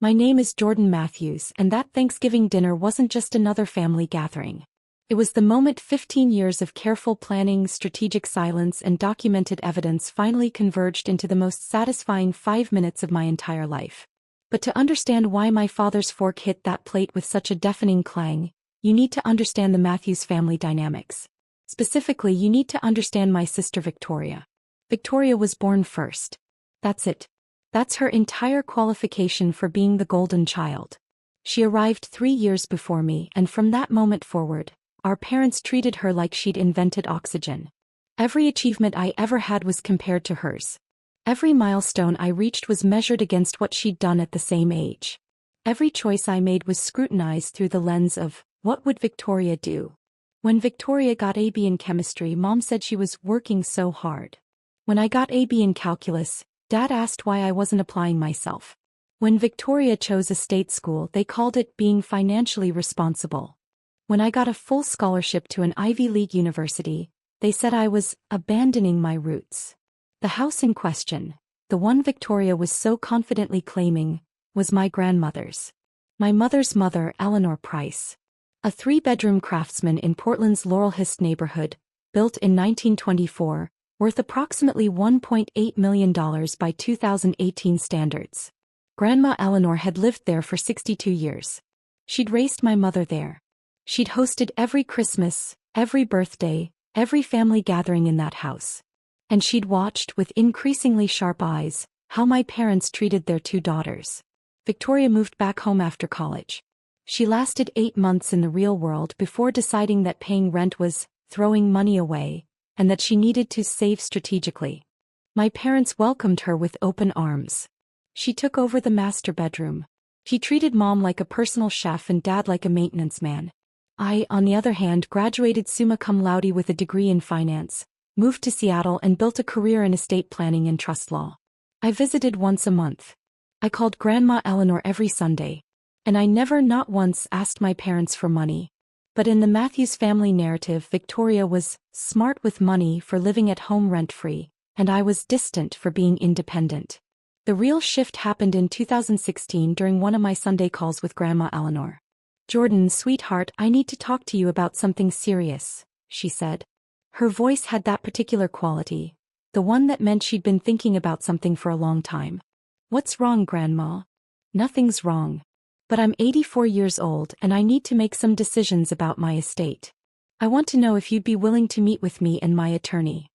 My name is Jordan Matthews, and that Thanksgiving dinner wasn't just another family gathering. It was the moment 15 years of careful planning, strategic silence, and documented evidence finally converged into the most satisfying 5 minutes of my entire life. But to understand why my father's fork hit that plate with such a deafening clang, you need to understand the Matthews family dynamics. Specifically, you need to understand my sister Victoria. Victoria was born first. That's it. That's her entire qualification for being the golden child. She arrived 3 years before me, and from that moment forward, our parents treated her like she'd invented oxygen. Every achievement I ever had was compared to hers. Every milestone I reached was measured against what she'd done at the same age. Every choice I made was scrutinized through the lens of, what would Victoria do? When Victoria got AB in chemistry, Mom said she was working so hard. When I got AB in calculus, Dad asked why I wasn't applying myself. When Victoria chose a state school, they called it being financially responsible. When I got a full scholarship to an Ivy League university, they said I was abandoning my roots. The house in question, the one Victoria was so confidently claiming, was my grandmother's. My mother's mother, Eleanor Price. A 3-bedroom craftsman in Portland's Laurelhurst neighborhood, built in 1924, worth approximately $1.8 million by 2018 standards. Grandma Eleanor had lived there for 62 years. She'd raised my mother there. She'd hosted every Christmas, every birthday, every family gathering in that house. And she'd watched, with increasingly sharp eyes, how my parents treated their 2 daughters. Victoria moved back home after college. She lasted 8 months in the real world before deciding that paying rent was throwing money away, and that she needed to save strategically. My parents welcomed her with open arms. She took over the master bedroom. She treated Mom like a personal chef and Dad like a maintenance man. I, on the other hand, graduated summa cum laude with a degree in finance, moved to Seattle and built a career in estate planning and trust law. I visited once a month. I called Grandma Eleanor every Sunday. And I never not once asked my parents for money. But in the Matthews family narrative, Victoria was smart with money for living at home rent-free, and I was distant for being independent. The real shift happened in 2016 during one of my Sunday calls with Grandma Eleanor. "Jordan, sweetheart, I need to talk to you about something serious," she said. Her voice had that particular quality, the one that meant she'd been thinking about something for a long time. "What's wrong, Grandma?" "Nothing's wrong. But I'm 84 years old and I need to make some decisions about my estate. I want to know if you'd be willing to meet with me and my attorney."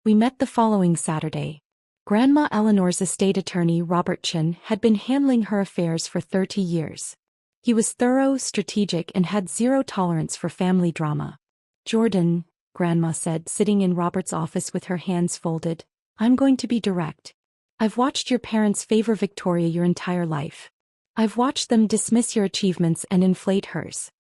We met the following Saturday. Grandma Eleanor's estate attorney, Robert Chin, had been handling her affairs for 30 years. He was thorough, strategic, and had zero tolerance for family drama. "Jordan," Grandma said, sitting in Robert's office with her hands folded, "I'm going to be direct. I've watched your parents favor Victoria your entire life. I've watched them dismiss your achievements and inflate hers.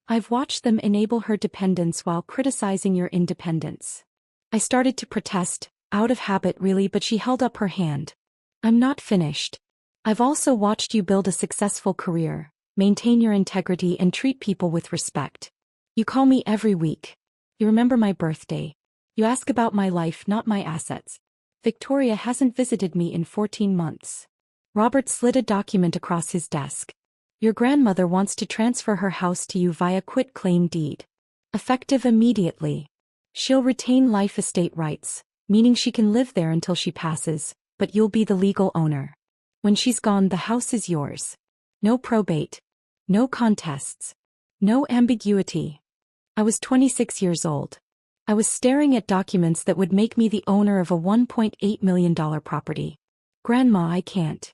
I've watched them enable her dependence while criticizing your independence." I started to protest, out of habit really, but she held up her hand. "I'm not finished. I've also watched you build a successful career, maintain your integrity, and treat people with respect. You call me every week. You remember my birthday. You ask about my life, not my assets. Victoria hasn't visited me in 14 months. Robert slid a document across his desk. "Your grandmother wants to transfer her house to you via quit-claim deed. Effective immediately. She'll retain life estate rights, meaning she can live there until she passes, but you'll be the legal owner. When she's gone, the house is yours. No probate. No contests. No ambiguity." I was 26 years old. I was staring at documents that would make me the owner of a $1.8 million property. "Grandma, I can't."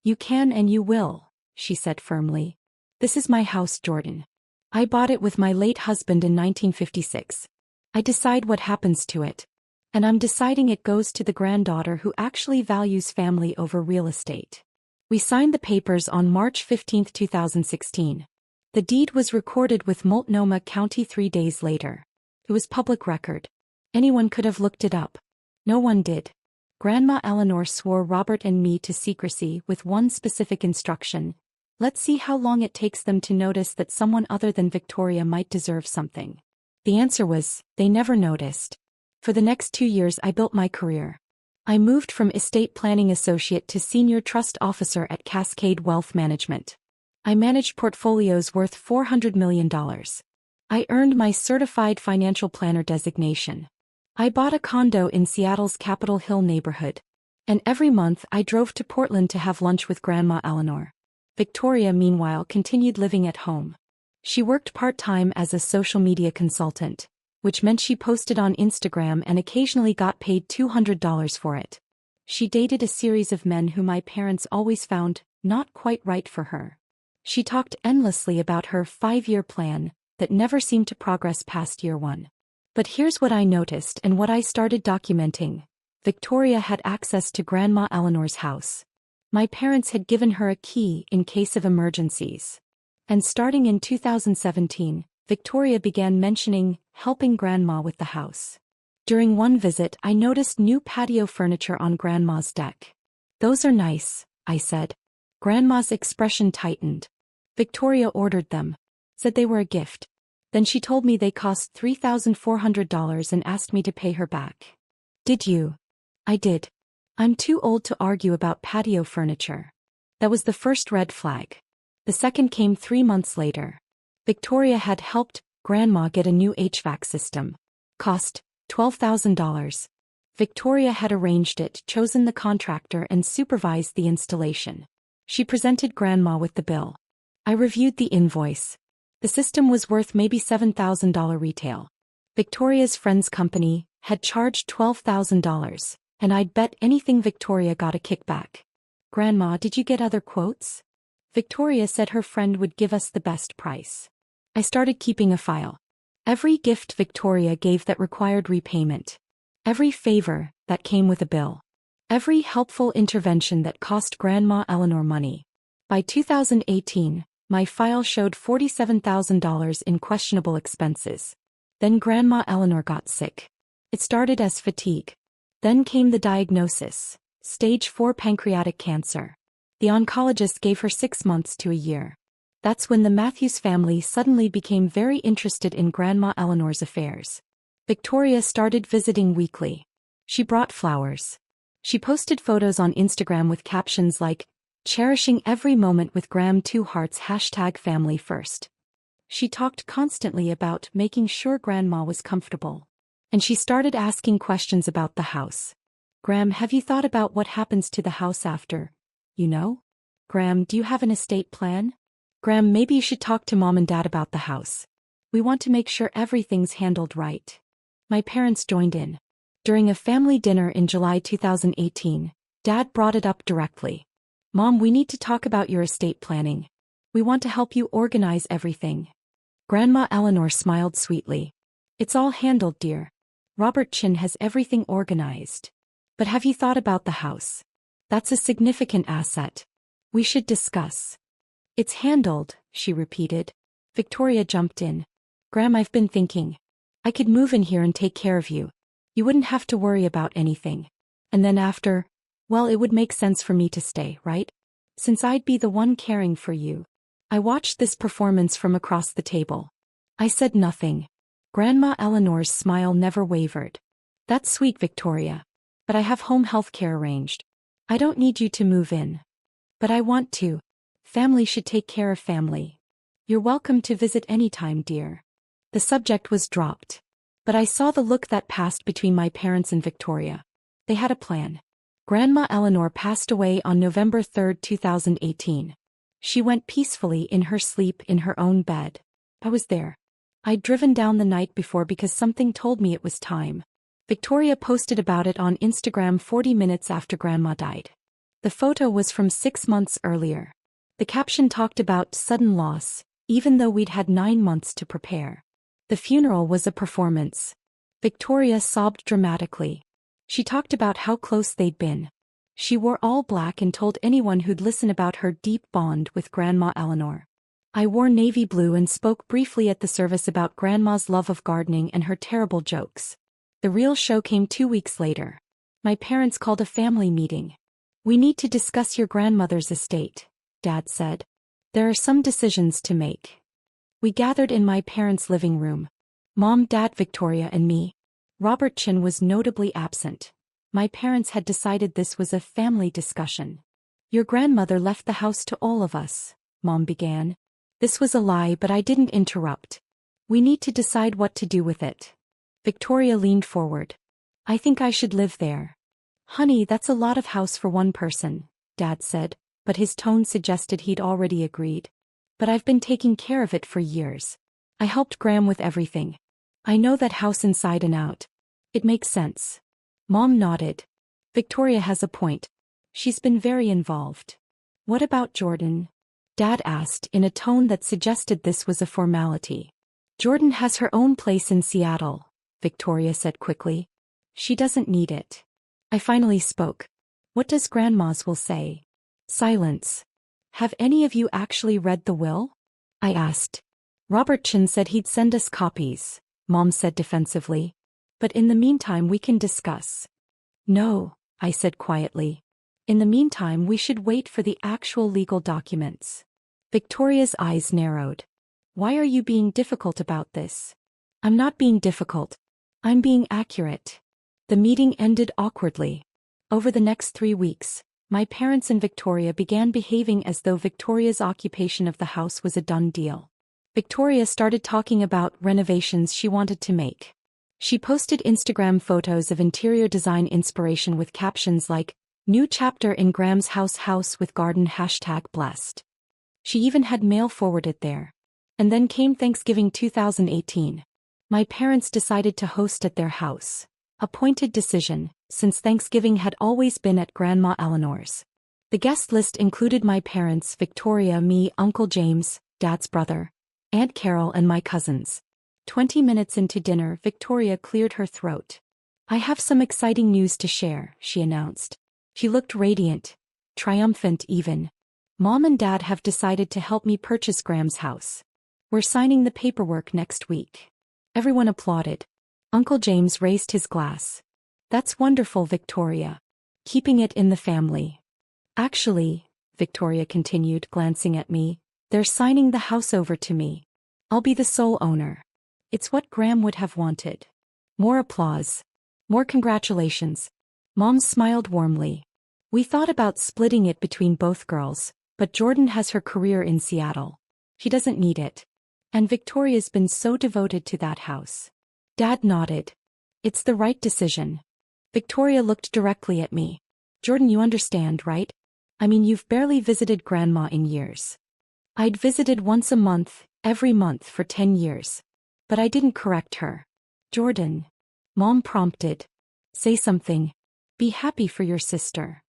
"You can and you will," she said firmly. "This is my house, Jordan. I bought it with my late husband in 1956. I decide what happens to it. And I'm deciding it goes to the granddaughter who actually values family over real estate." We signed the papers on March 15, 2016. The deed was recorded with Multnomah County 3 days later. It was public record. Anyone could have looked it up. No one did. Grandma Eleanor swore Robert and me to secrecy with one specific instruction: let's see how long it takes them to notice that someone other than Victoria might deserve something. The answer was, they never noticed. For the next 2 years I built my career. I moved from estate planning associate to senior trust officer at Cascade Wealth Management. I managed portfolios worth $400 million. I earned my certified financial planner designation. I bought a condo in Seattle's Capitol Hill neighborhood. And every month I drove to Portland to have lunch with Grandma Eleanor. Victoria, meanwhile, continued living at home. She worked part-time as a social media consultant, which meant she posted on Instagram and occasionally got paid $200 for it. She dated a series of men who my parents always found not quite right for her. She talked endlessly about her 5-year plan that never seemed to progress past year 1. But here's what I noticed and what I started documenting. Victoria had access to Grandma Eleanor's house. My parents had given her a key in case of emergencies. And starting in 2017, Victoria began mentioning helping Grandma with the house. During one visit, I noticed new patio furniture on Grandma's deck. "Those are nice," I said. Grandma's expression tightened. Victoria ordered them. Said they were a gift. Then she told me they cost $3,400 and asked me to pay her back. "Did you?" I did. "I'm too old to argue about patio furniture." That was the first red flag. The second came 3 months later. Victoria had helped Grandma get a new HVAC system. Cost $12,000. Victoria had arranged it, chosen the contractor, and supervised the installation. She presented Grandma with the bill. I reviewed the invoice. The system was worth maybe $7,000 retail. Victoria's friend's company had charged $12,000, and I'd bet anything Victoria got a kickback. "Grandma, did you get other quotes?" Victoria said her friend would give us the best price. I started keeping a file. Every gift Victoria gave that required repayment. Every favor that came with a bill. Every helpful intervention that cost Grandma Eleanor money. By 2018, my file showed $47,000 in questionable expenses. Then Grandma Eleanor got sick. It started as fatigue. Then came the diagnosis: stage 4 pancreatic cancer. The oncologist gave her 6 months to a year. That's when the Matthews family suddenly became very interested in Grandma Eleanor's affairs. Victoria started visiting weekly. She brought flowers. She posted photos on Instagram with captions like, "Cherishing every moment with Gram 2 hearts #family first." She talked constantly about making sure Grandma was comfortable. And she started asking questions about the house. "Gram, have you thought about what happens to the house after, you know? Gram, do you have an estate plan? Gram, maybe you should talk to Mom and Dad about the house. We want to make sure everything's handled right." My parents joined in. During a family dinner in July 2018, Dad brought it up directly. "Mom, we need to talk about your estate planning. We want to help you organize everything." Grandma Eleanor smiled sweetly. "It's all handled, dear. Robert Chin has everything organized. But have you thought about the house? That's a significant asset. We should discuss." "It's handled," she repeated. Victoria jumped in. "Gram, I've been thinking. I could move in here and take care of you. You wouldn't have to worry about anything. And then after, well, it would make sense for me to stay, right? Since I'd be the one caring for you." I watched this performance from across the table. I said nothing. Grandma Eleanor's smile never wavered. "That's sweet, Victoria. But I have home health care arranged. I don't need you to move in. But I want to. Family should take care of family. You're welcome to visit anytime, dear." The subject was dropped. But I saw the look that passed between my parents and Victoria. They had a plan. Grandma Eleanor passed away on November 3, 2018. She went peacefully in her sleep in her own bed. I was there. I'd driven down the night before because something told me it was time. Victoria posted about it on Instagram 40 minutes after Grandma died. The photo was from 6 months earlier. The caption talked about sudden loss, even though we'd had 9 months to prepare. The funeral was a performance. Victoria sobbed dramatically. She talked about how close they'd been. She wore all black and told anyone who'd listen about her deep bond with Grandma Eleanor. I wore navy blue and spoke briefly at the service about Grandma's love of gardening and her terrible jokes. The real show came 2 weeks later. My parents called a family meeting. "We need to discuss your grandmother's estate," Dad said. "There are some decisions to make." We gathered in my parents' living room. Mom, Dad, Victoria, and me. Robert Chin was notably absent. My parents had decided this was a family discussion. Your grandmother left the house to all of us, Mom began. This was a lie, but I didn't interrupt. We need to decide what to do with it. Victoria leaned forward. I think I should live there. Honey, that's a lot of house for one person, Dad said, but his tone suggested he'd already agreed. But I've been taking care of it for years. I helped Graham with everything. I know that house inside and out. It makes sense. Mom nodded. Victoria has a point. She's been very involved. What about Jordan? Dad asked in a tone that suggested this was a formality. Jordan has her own place in Seattle, Victoria said quickly. She doesn't need it. I finally spoke. What does Grandma's will say? Silence. Have any of you actually read the will? I asked. Robert Chin said he'd send us copies, Mom said defensively. But in the meantime we can discuss. No, I said quietly. In the meantime we should wait for the actual legal documents. Victoria's eyes narrowed. Why are you being difficult about this? I'm not being difficult. I'm being accurate. The meeting ended awkwardly. Over the next 3 weeks, my parents and Victoria began behaving as though Victoria's occupation of the house was a done deal. Victoria started talking about renovations she wanted to make. She posted Instagram photos of interior design inspiration with captions like, "New chapter in Graham's house with garden #blessed." She even had mail forwarded there. And then came Thanksgiving 2018. My parents decided to host at their house. A pointed decision, since Thanksgiving had always been at Grandma Eleanor's. The guest list included my parents, Victoria, me, Uncle James, Dad's brother, Aunt Carol and my cousins. 20 minutes into dinner, Victoria cleared her throat. I have some exciting news to share, she announced. She looked radiant, triumphant even. Mom and Dad have decided to help me purchase Graham's house. We're signing the paperwork next week. Everyone applauded. Uncle James raised his glass. That's wonderful, Victoria. Keeping it in the family. Actually, Victoria continued, glancing at me, they're signing the house over to me. I'll be the sole owner. It's what Graham would have wanted. More applause. More congratulations. Mom smiled warmly. We thought about splitting it between both girls, but Jordan has her career in Seattle. She doesn't need it. And Victoria's been so devoted to that house. Dad nodded. It's the right decision. Victoria looked directly at me. Jordan, you understand, right? I mean, you've barely visited Grandma in years. I'd visited once a month, every month for 10 years. But I didn't correct her. Jordan. Mom prompted. Say something. Be happy for your sister.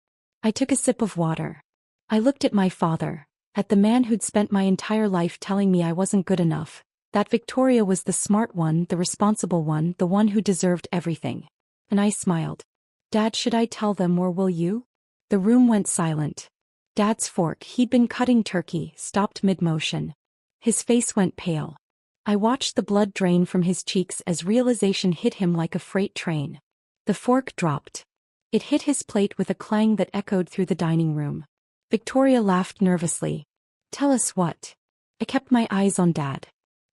I took a sip of water. I looked at my father, at the man who'd spent my entire life telling me I wasn't good enough, that Victoria was the smart one, the responsible one, the one who deserved everything. And I smiled. Dad, should I tell them or will you? The room went silent. Dad's fork, he'd been cutting turkey, stopped mid-motion. His face went pale. I watched the blood drain from his cheeks as realization hit him like a freight train. The fork dropped. It hit his plate with a clang that echoed through the dining room. Victoria laughed nervously. Tell us what? I kept my eyes on Dad.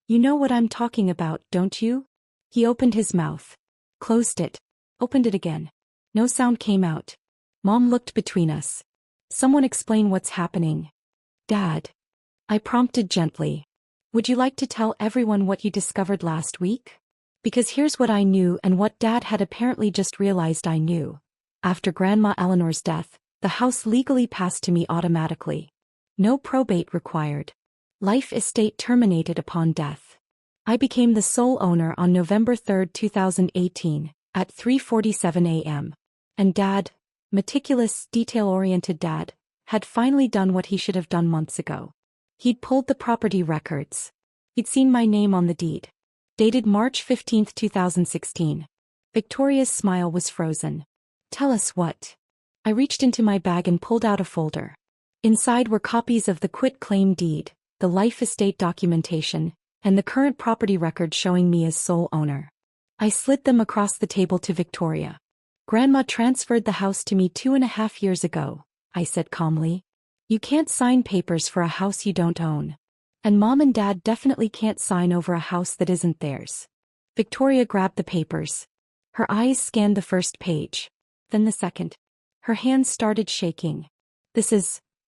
You know what I'm talking about, don't you? He opened his mouth. Closed it. Opened it again. No sound came out. Mom looked between us. Someone explain what's happening. Dad. I prompted gently. Would you like to tell everyone what you discovered last week? Because here's what I knew and what Dad had apparently just realized I knew. After Grandma Eleanor's death, the house legally passed to me automatically. No probate required. Life estate terminated upon death. I became the sole owner on November 3, 2018, at 3:47 a.m. And Dad, meticulous, detail-oriented Dad, had finally done what he should have done months ago. He'd pulled the property records. He'd seen my name on the deed. Dated March 15, 2016. Victoria's smile was frozen. Tell us what? I reached into my bag and pulled out a folder. Inside were copies of the quit-claim deed, the life estate documentation, and the current property record showing me as sole owner. I slid them across the table to Victoria. Grandma transferred the house to me 2.5 years ago, I said calmly. You can't sign papers for a house you don't own. And Mom and Dad definitely can't sign over a house that isn't theirs. Victoria grabbed the papers. Her eyes scanned the first page. then the second. Her hands started shaking. This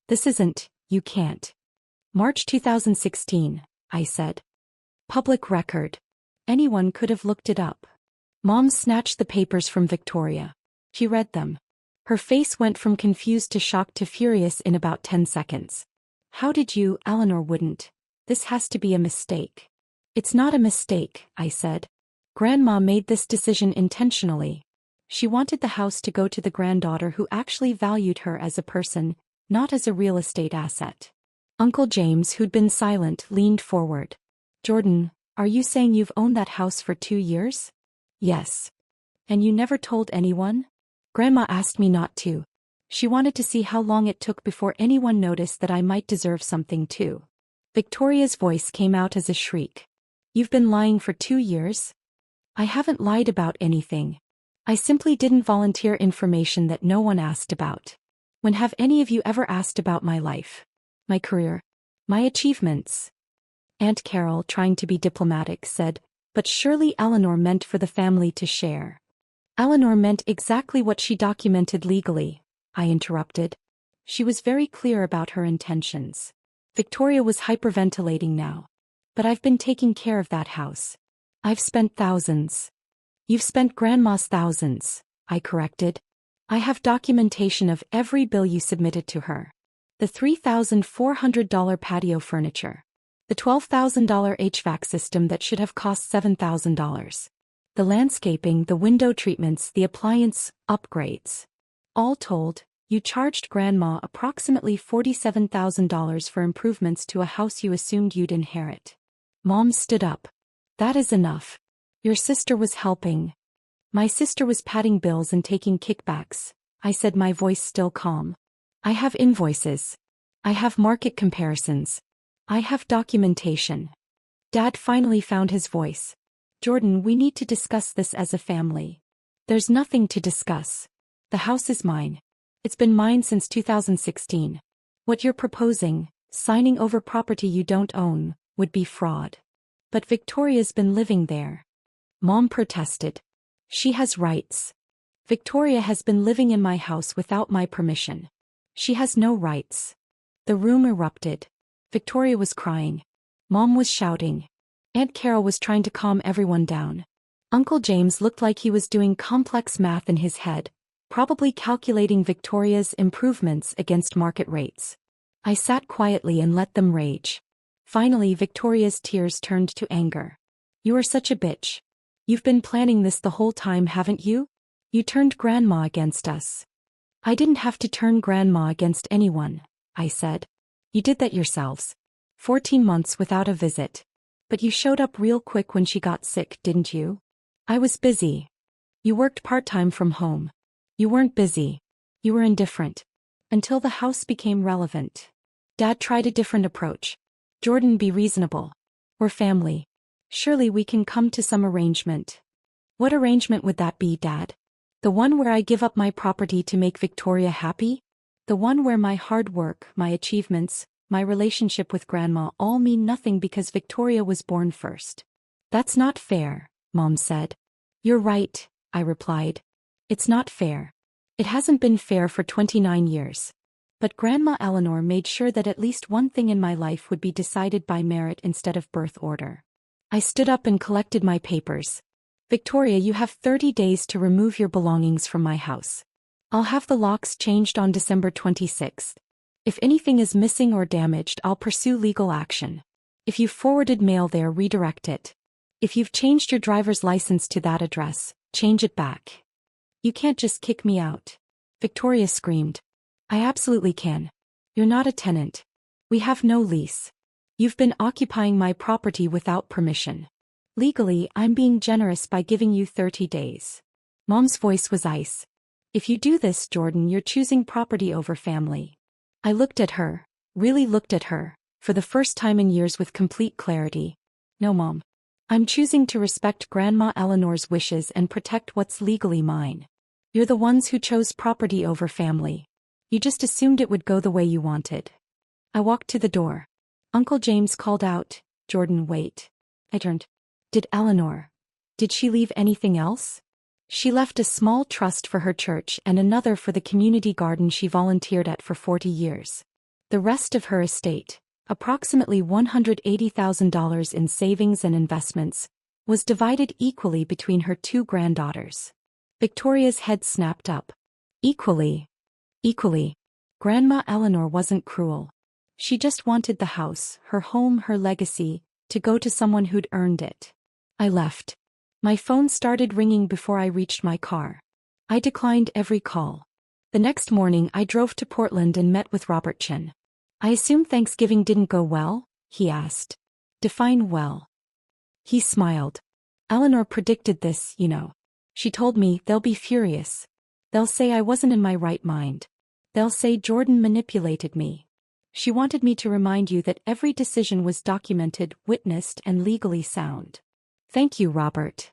isn't, you can't. March 2016, I said. Public record. Anyone could have looked it up. Mom snatched the papers from Victoria. She read them. Her face went from confused to shocked to furious in about 10 seconds. How did you, Eleanor wouldn't. This has to be a mistake. It's not a mistake, I said. Grandma made this decision intentionally. She wanted the house to go to the granddaughter who actually valued her as a person, not as a real estate asset. Uncle James, who'd been silent, leaned forward. Jordan, are you saying you've owned that house for 2 years? Yes. And you never told anyone? Grandma asked me not to. She wanted to see how long it took before anyone noticed that I might deserve something too. Victoria's voice came out as a shriek. You've been lying for 2 years? I haven't lied about anything. I simply didn't volunteer information that no one asked about. When have any of you ever asked about my life? My career? My achievements? Aunt Carol, trying to be diplomatic, said, but surely Eleanor meant for the family to share. Eleanor meant exactly what she documented legally, I interrupted. She was very clear about her intentions. Victoria was hyperventilating now. But I've been taking care of that house. I've spent thousands. You've spent Grandma's thousands, I corrected. I have documentation of every bill you submitted to her. The $3,400 patio furniture. The $12,000 HVAC system that should have cost $7,000. The landscaping, the window treatments, the appliance upgrades. All told, you charged Grandma approximately $47,000 for improvements to a house you assumed you'd inherit. Mom stood up. That is enough. Your sister was helping. My sister was padding bills and taking kickbacks, I said, my voice still calm. I have invoices. I have market comparisons. I have documentation. Dad finally found his voice. Jordan, we need to discuss this as a family. There's nothing to discuss. The house is mine. It's been mine since 2016. What you're proposing, signing over property you don't own, would be fraud. But Victoria's been living there. Mom protested. She has rights. Victoria has been living in my house without my permission. She has no rights. The room erupted. Victoria was crying. Mom was shouting. Aunt Carol was trying to calm everyone down. Uncle James looked like he was doing complex math in his head, probably calculating Victoria's improvements against market rates. I sat quietly and let them rage. Finally, Victoria's tears turned to anger. You are such a bitch. You've been planning this the whole time, haven't you? You turned Grandma against us. I didn't have to turn Grandma against anyone, I said. You did that yourselves. 14 months without a visit. But you showed up real quick when she got sick, didn't you? I was busy. You worked part-time from home. You weren't busy. You were indifferent. Until the house became relevant. Dad tried a different approach. Jordan, be reasonable. We're family. Surely we can come to some arrangement. What arrangement would that be, Dad? The one where I give up my property to make Victoria happy? The one where my hard work, my achievements, my relationship with Grandma all mean nothing because Victoria was born first. That's not fair, Mom said. You're right, I replied. It's not fair. It hasn't been fair for 29 years. But Grandma Eleanor made sure that at least one thing in my life would be decided by merit instead of birth order. I stood up and collected my papers. Victoria, you have 30 days to remove your belongings from my house. I'll have the locks changed on December 26th. If anything is missing or damaged, I'll pursue legal action. If you've forwarded mail there, redirect it. If you've changed your driver's license to that address, change it back. You can't just kick me out. Victoria screamed. I absolutely can. You're not a tenant. We have no lease. You've been occupying my property without permission. Legally, I'm being generous by giving you 30 days. Mom's voice was ice. If you do this, Jordan, you're choosing property over family. I looked at her, really looked at her, for the first time in years with complete clarity. No, Mom. I'm choosing to respect Grandma Eleanor's wishes and protect what's legally mine. You're the ones who chose property over family. You just assumed it would go the way you wanted. I walked to the door. Uncle James called out, Jordan, wait. I turned. Did she leave anything else? She left a small trust for her church and another for the community garden she volunteered at for 40 years. The rest of her estate, approximately $180,000 in savings and investments, was divided equally between her two granddaughters. Victoria's head snapped up. Equally. Equally. Grandma Eleanor wasn't cruel. She just wanted the house, her home, her legacy, to go to someone who'd earned it. I left. My phone started ringing before I reached my car. I declined every call. The next morning I drove to Portland and met with Robert Chin. "I assume Thanksgiving didn't go well?" he asked. "Define well." He smiled. "Eleanor predicted this, you know. She told me they'll be furious. They'll say I wasn't in my right mind. They'll say Jordan manipulated me. She wanted me to remind you that every decision was documented, witnessed, and legally sound." "Thank you, Robert.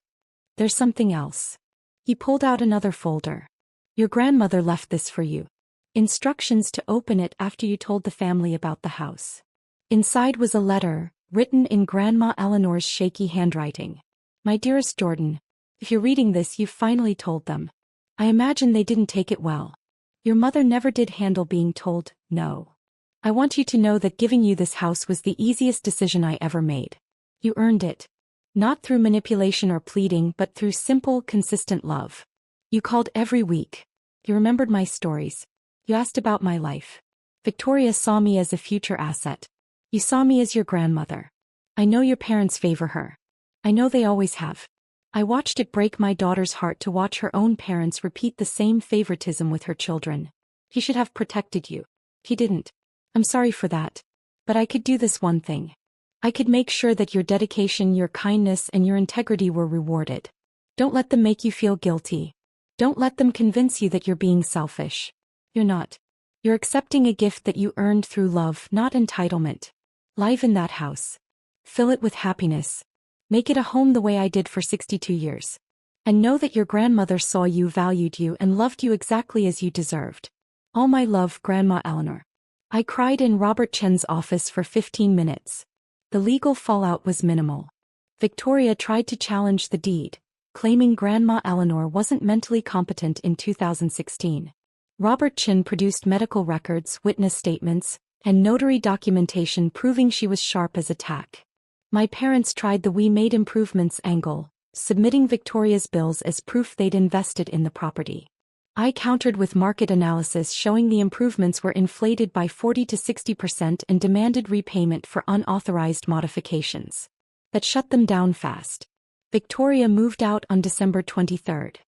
There's something else." He pulled out another folder. "Your grandmother left this for you. Instructions to open it after you told the family about the house." Inside was a letter, written in Grandma Eleanor's shaky handwriting. "My dearest Jordan, if you're reading this, you've finally told them. I imagine they didn't take it well. Your mother never did handle being told no. I want you to know that giving you this house was the easiest decision I ever made. You earned it. Not through manipulation or pleading, but through simple, consistent love. You called every week. You remembered my stories. You asked about my life. Victoria saw me as a future asset. You saw me as your grandmother. I know your parents favor her. I know they always have. I watched it break my daughter's heart to watch her own parents repeat the same favoritism with her children. He should have protected you. He didn't. I'm sorry for that. But I could do this one thing. I could make sure that your dedication, your kindness, and your integrity were rewarded. Don't let them make you feel guilty. Don't let them convince you that you're being selfish. You're not. You're accepting a gift that you earned through love, not entitlement. Live in that house. Fill it with happiness. Make it a home the way I did for 62 years. And know that your grandmother saw you, valued you, and loved you exactly as you deserved. All my love, Grandma Eleanor." I cried in Robert Chen's office for 15 minutes. The legal fallout was minimal. Victoria tried to challenge the deed, claiming Grandma Eleanor wasn't mentally competent in 2016. Robert Chin produced medical records, witness statements, and notary documentation proving she was sharp as a tack. My parents tried the "we made improvements" angle, submitting Victoria's bills as proof they'd invested in the property. I countered with market analysis showing the improvements were inflated by 40 to 60% and demanded repayment for unauthorized modifications. That shut them down fast. Victoria moved out on December 23rd.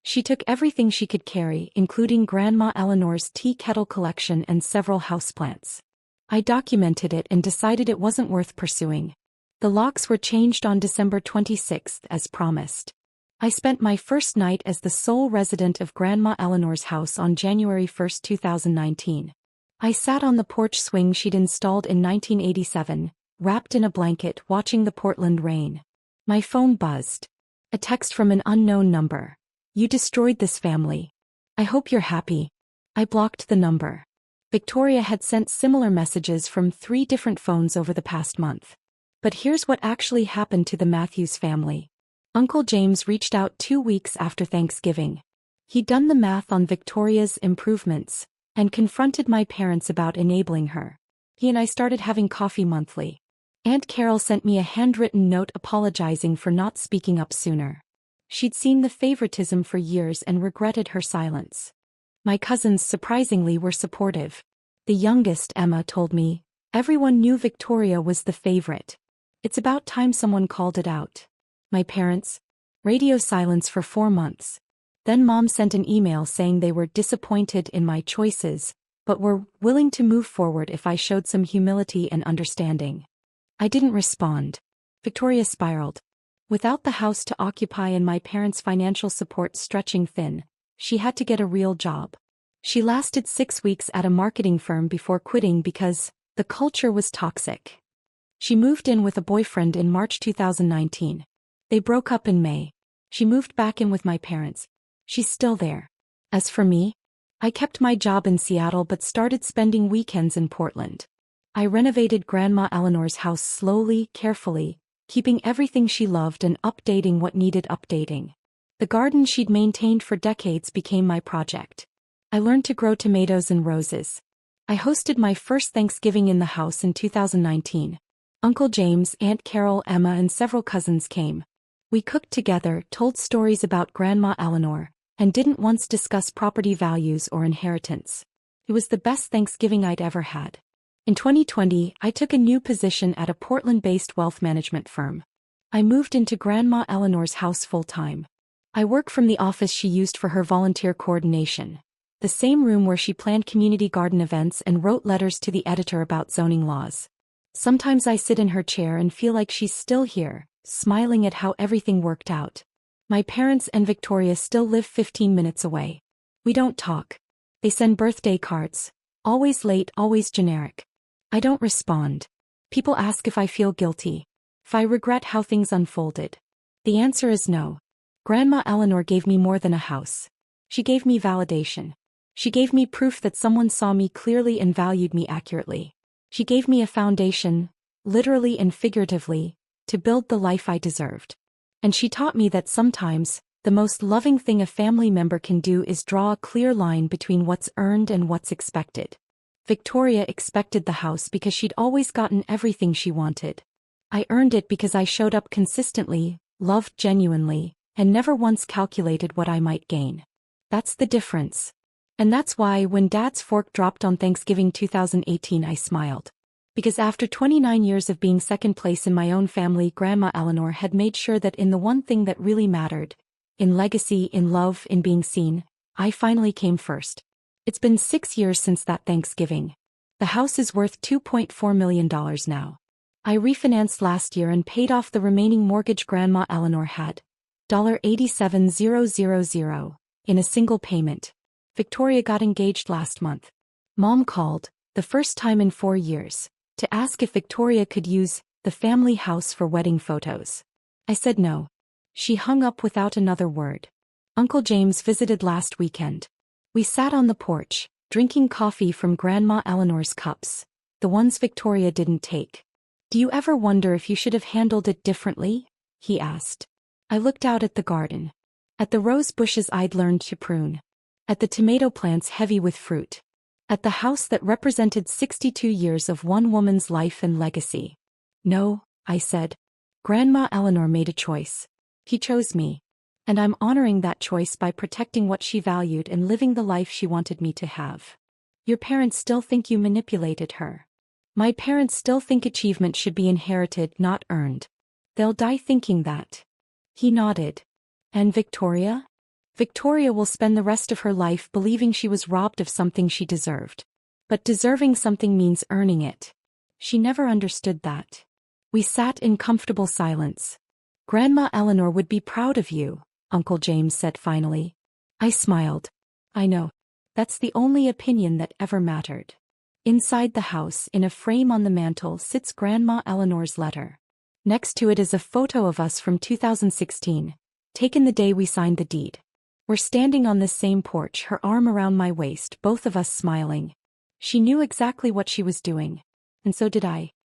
She took everything she could carry, including Grandma Eleanor's tea kettle collection and several houseplants. I documented it and decided it wasn't worth pursuing. The locks were changed on December 26th as promised. I spent my first night as the sole resident of Grandma Eleanor's house on January 1, 2019. I sat on the porch swing she'd installed in 1987, wrapped in a blanket, watching the Portland rain. My phone buzzed. A text from an unknown number. "You destroyed this family. I hope you're happy." I blocked the number. Victoria had sent similar messages from 3 different phones over the past month. But here's what actually happened to the Matthews family. Uncle James reached out 2 weeks after Thanksgiving. He'd done the math on Victoria's improvements and confronted my parents about enabling her. He and I started having coffee monthly. Aunt Carol sent me a handwritten note apologizing for not speaking up sooner. She'd seen the favoritism for years and regretted her silence. My cousins surprisingly were supportive. The youngest, Emma, told me, "Everyone knew Victoria was the favorite. It's about time someone called it out." My parents? Radio silence for 4 months. Then Mom sent an email saying they were disappointed in my choices, but were willing to move forward if I showed some humility and understanding. I didn't respond. Victoria spiraled. Without the house to occupy and my parents' financial support stretching thin, she had to get a real job. She lasted 6 weeks at a marketing firm before quitting because the culture was toxic. She moved in with a boyfriend in March 2019. They broke up in May. She moved back in with my parents. She's still there. As for me, I kept my job in Seattle but started spending weekends in Portland. I renovated Grandma Eleanor's house slowly, carefully, keeping everything she loved and updating what needed updating. The garden she'd maintained for decades became my project. I learned to grow tomatoes and roses. I hosted my first Thanksgiving in the house in 2019. Uncle James, Aunt Carol, Emma, and several cousins came. We cooked together, told stories about Grandma Eleanor, and didn't once discuss property values or inheritance. It was the best Thanksgiving I'd ever had. In 2020, I took a new position at a Portland-based wealth management firm. I moved into Grandma Eleanor's house full-time. I work from the office she used for her volunteer coordination, the same room where she planned community garden events and wrote letters to the editor about zoning laws. Sometimes I sit in her chair and feel like she's still here, smiling at how everything worked out. My parents and Victoria still live 15 minutes away. We don't talk. They send birthday cards. Always late, always generic. I don't respond. People ask if I feel guilty, if I regret how things unfolded. The answer is no. Grandma Eleanor gave me more than a house. She gave me validation. She gave me proof that someone saw me clearly and valued me accurately. She gave me a foundation, literally and figuratively, to build the life I deserved. And she taught me that sometimes, the most loving thing a family member can do is draw a clear line between what's earned and what's expected. Victoria expected the house because she'd always gotten everything she wanted. I earned it because I showed up consistently, loved genuinely, and never once calculated what I might gain. That's the difference. And that's why when Dad's fork dropped on Thanksgiving 2018 I smiled. Because after 29 years of being second place in my own family, Grandma Eleanor had made sure that in the one thing that really mattered, in legacy, in love, in being seen, I finally came first. It's been 6 years since that Thanksgiving. The house is worth $2.4 million now. I refinanced last year and paid off the remaining mortgage Grandma Eleanor had, $87,000, in a single payment. Victoria got engaged last month. Mom called, the first time in 4 years, to ask if Victoria could use the family house for wedding photos. I said no. She hung up without another word. Uncle James visited last weekend. We sat on the porch, drinking coffee from Grandma Eleanor's cups, the ones Victoria didn't take. Do you ever wonder if you should have handled it differently? He asked. I looked out at the garden. At the rose bushes I'd learned to prune. At the tomato plants heavy with fruit. At the house that represented 62 years of one woman's life and legacy. No, I said. Grandma Eleanor made a choice. She chose me. And I'm honoring that choice by protecting what she valued and living the life she wanted me to have. Your parents still think you manipulated her. My parents still think achievement should be inherited, not earned. They'll die thinking that. He nodded. And Victoria? Victoria will spend the rest of her life believing she was robbed of something she deserved. But deserving something means earning it. She never understood that. We sat in comfortable silence. Grandma Eleanor would be proud of you, Uncle James said finally. I smiled. I know. That's the only opinion that ever mattered. Inside the house, in a frame on the mantel, sits Grandma Eleanor's letter. Next to it is a photo of us from 2016, taken the day we signed the deed. We're standing on this same porch, her arm around my waist, both of us smiling. She knew exactly what she was doing. And so did I.